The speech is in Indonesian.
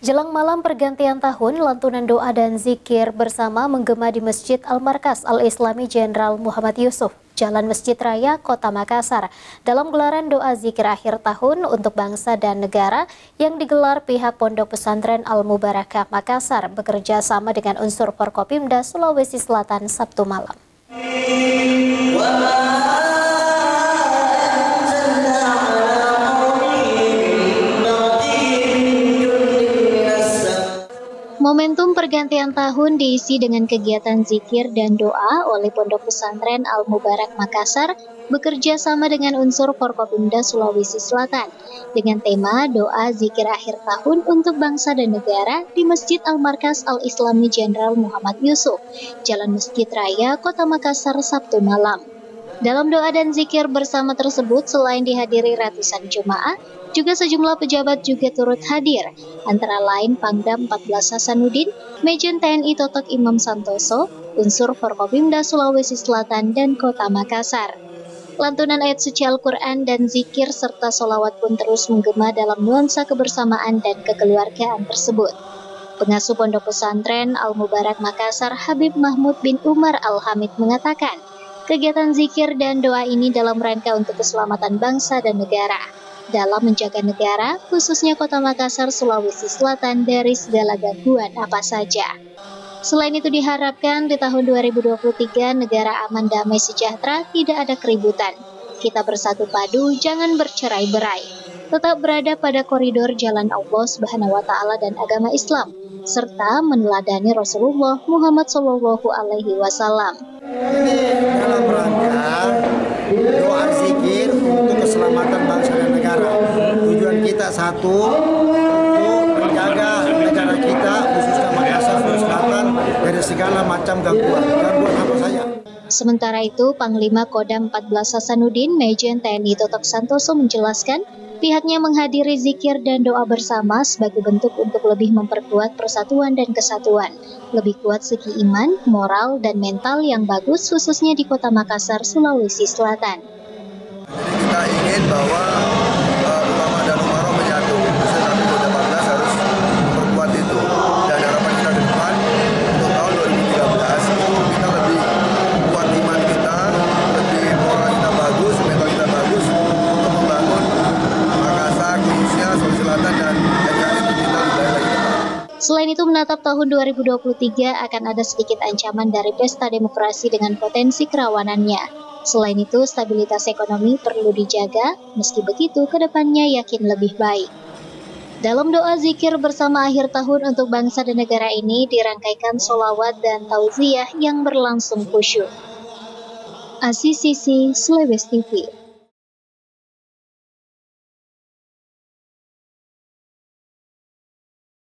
Jelang malam pergantian tahun, lantunan doa dan zikir bersama menggema di Masjid Al-Markas Al-Islami Jenderal Muhammad Yusuf, Jalan Masjid Raya, Kota Makassar, dalam gelaran doa zikir akhir tahun untuk bangsa dan negara yang digelar pihak Pondok Pesantren Al-Mubarakah Makassar bekerja sama dengan unsur Forkopimda Sulawesi Selatan Sabtu malam. Momentum pergantian tahun diisi dengan kegiatan zikir dan doa oleh Pondok Pesantren Al-Mubarak Makassar bekerja sama dengan unsur Forkopimda Sulawesi Selatan dengan tema doa zikir akhir tahun untuk bangsa dan negara di Masjid Al-Markas Al-Islami Jenderal Muhammad Yusuf, Jalan Masjid Raya, Kota Makassar, Sabtu malam. Dalam doa dan zikir bersama tersebut, selain dihadiri ratusan jemaah, juga sejumlah pejabat juga turut hadir, antara lain Pangdam 14 Hasanuddin, Majen TNI Totok Imam Santoso, unsur Forkopimda Sulawesi Selatan, dan Kota Makassar. Lantunan ayat suci Al-Quran dan zikir serta sholawat pun terus menggema dalam nuansa kebersamaan dan kekeluargaan tersebut. Pengasuh Pondok Pesantren Al-Mubarak Makassar, Habib Mahmud bin Umar Al-Hamid mengatakan, kegiatan zikir dan doa ini dalam rangka untuk keselamatan bangsa dan negara, dalam menjaga negara, khususnya Kota Makassar, Sulawesi Selatan dari segala gangguan apa saja. Selain itu diharapkan di tahun 2023 negara aman, damai, sejahtera, tidak ada keributan. Kita bersatu padu, jangan bercerai-berai. Tetap berada pada koridor jalan Allah Subhanahu wa Ta'ala dan agama Islam, serta meneladani Rasulullah Muhammad Shallallahu Alaihi Wasallam. Dalam rangka doa zikir untuk keselamatan bangsa dan negara. Tujuan kita satu, untuk menjaga negara kita, khususnya Makassar, Sulawesi Selatan, dari segala macam gangguan apa saja. Sementara itu, Panglima Kodam 14 Hasanuddin, Majen TNI Totok Santoso menjelaskan, pihaknya menghadiri zikir dan doa bersama sebagai bentuk untuk lebih memperkuat persatuan dan kesatuan, lebih kuat segi iman, moral, dan mental yang bagus khususnya di Kota Makassar, Sulawesi Selatan. Jadi kita ingin bahwa ulama dan umarok menyatu, khususnya kami Kodam 14 harus memperkuat itu. Dan harapan kita ke depan untuk tahun 2013 kita lebih kuat iman kita, lebih moral kita bagus, mental kita bagus untuk membangun Makassar, khususnya Sulawesi Selatan dan NKRI kita lebih baik lagi. Selain itu, menatap tahun 2023 akan ada sedikit ancaman dari pesta demokrasi dengan potensi kerawanannya. Selain itu, stabilitas ekonomi perlu dijaga, meski begitu kedepannya yakin lebih baik. Dalam doa zikir bersama akhir tahun untuk bangsa dan negara ini dirangkaikan sholawat dan tauziah yang berlangsung khusyuk. Asisisi, Sulawesi TV.